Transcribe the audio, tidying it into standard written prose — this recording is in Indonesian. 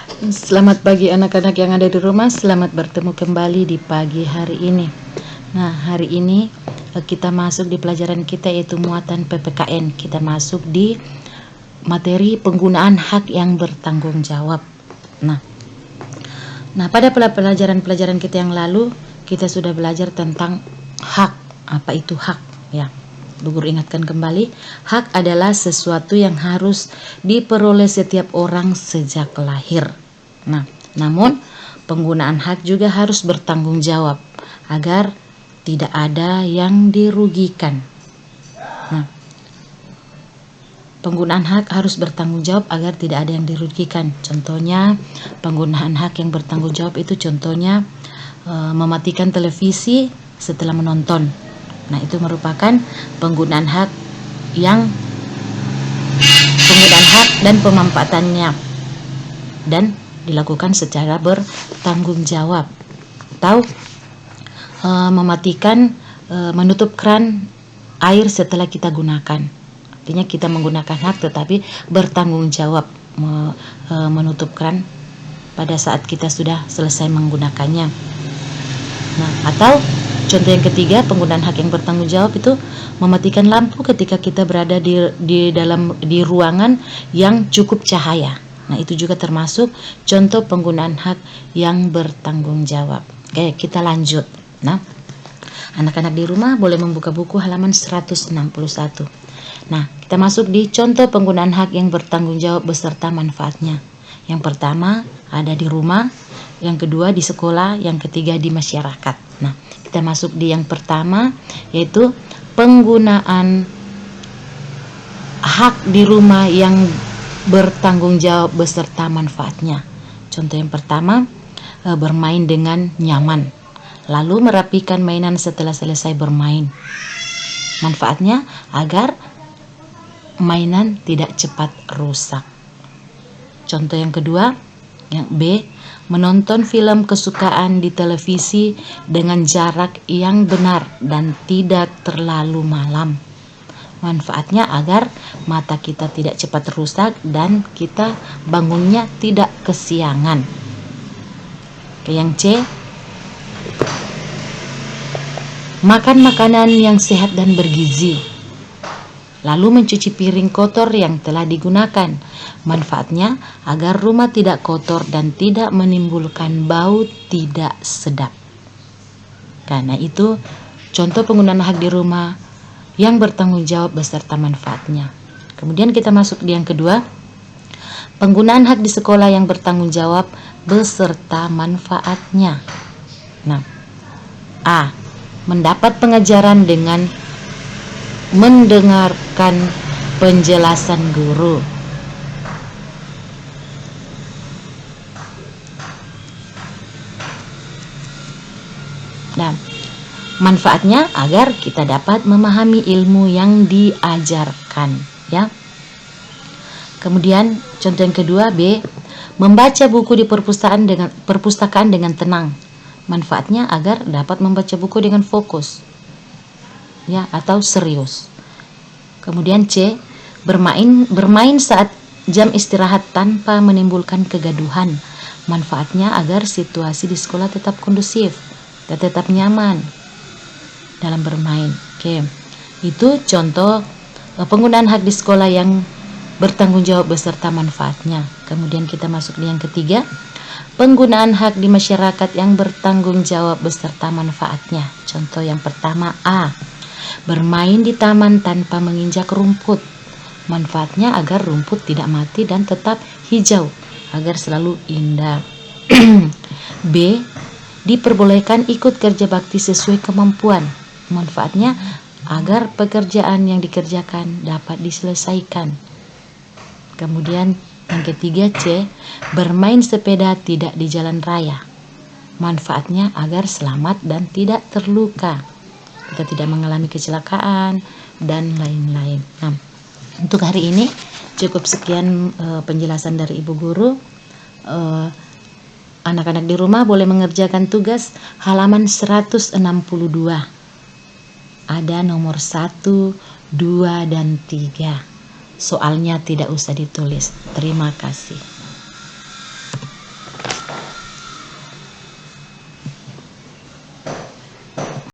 Selamat pagi anak-anak yang ada di rumah, selamat bertemu kembali di pagi hari ini. Nah, hari ini kita masuk di pelajaran kita yaitu muatan PPKN. Kita masuk di materi penggunaan hak yang bertanggung jawab. Nah, pada pelajaran-pelajaran kita yang lalu, kita sudah belajar tentang hak. Apa itu hak? Ya, Bu Guru ingatkan kembali, hak adalah sesuatu yang harus diperoleh setiap orang sejak lahir. Nah, namun penggunaan hak juga harus bertanggung jawab agar tidak ada yang dirugikan. Nah, penggunaan hak harus bertanggung jawab agar tidak ada yang dirugikan. Contohnya, penggunaan hak yang bertanggung jawab itu contohnya mematikan televisi setelah menonton. Nah, itu merupakan penggunaan hak dan pemanfaatannya dan dilakukan secara bertanggung jawab. Atau mematikan, menutup keran air setelah kita gunakan. Artinya kita menggunakan hak tetapi bertanggung jawab menutup keran pada saat kita sudah selesai menggunakannya. Nah, atau contoh yang ketiga, penggunaan hak yang bertanggung jawab itu mematikan lampu ketika kita berada di ruangan yang cukup cahaya. Nah, itu juga termasuk contoh penggunaan hak yang bertanggung jawab. Oke, kita lanjut. Nah, anak-anak di rumah boleh membuka buku halaman 161. Nah, kita masuk di contoh penggunaan hak yang bertanggung jawab beserta manfaatnya. Yang pertama ada di rumah, yang kedua di sekolah, yang ketiga di masyarakat. Nah, kita masuk di yang pertama, yaitu penggunaan hak di rumah yang bertanggung jawab beserta manfaatnya. Contoh yang pertama, bermain dengan nyaman, lalu merapikan mainan setelah selesai bermain. Manfaatnya agar mainan tidak cepat rusak. Contoh yang kedua, yang B, menonton film kesukaan di televisi dengan jarak yang benar dan tidak terlalu malam. Manfaatnya agar mata kita tidak cepat rusak dan kita bangunnya tidak kesiangan. Oke, yang C, makan makanan yang sehat dan bergizi, lalu mencuci piring kotor yang telah digunakan. Manfaatnya agar rumah tidak kotor dan tidak menimbulkan bau tidak sedap. Karena itu contoh penggunaan hak di rumah yang bertanggung jawab beserta manfaatnya. Kemudian kita masuk di yang kedua, penggunaan hak di sekolah yang bertanggung jawab beserta manfaatnya. Nah, A, mendapat pengajaran dengan mendengarkan penjelasan guru. Nah, manfaatnya agar kita dapat memahami ilmu yang diajarkan, ya. Kemudian contoh yang kedua, B, membaca buku di perpustakaan dengan tenang. Manfaatnya agar dapat membaca buku dengan fokus, ya, atau serius. Kemudian C, bermain saat jam istirahat tanpa menimbulkan kegaduhan. Manfaatnya agar situasi di sekolah tetap kondusif dan tetap nyaman dalam bermain. Oke, itu contoh penggunaan hak di sekolah yang bertanggung jawab beserta manfaatnya. Kemudian kita masuk di yang ketiga, penggunaan hak di masyarakat yang bertanggung jawab beserta manfaatnya. Contoh yang pertama, A, bermain di taman tanpa menginjak rumput. Manfaatnya agar rumput tidak mati dan tetap hijau, agar selalu indah. B, diperbolehkan ikut kerja bakti sesuai kemampuan. Manfaatnya agar pekerjaan yang dikerjakan dapat diselesaikan. Kemudian yang ketiga, C, bermain sepeda tidak di jalan raya. Manfaatnya agar selamat dan tidak terluka, kita tidak mengalami kecelakaan dan lain-lain. Nah, untuk hari ini cukup sekian penjelasan dari Ibu Guru. Anak-anak di rumah boleh mengerjakan tugas halaman 162. Ada nomor 1, 2, dan 3. Soalnya tidak usah ditulis. Terima kasih.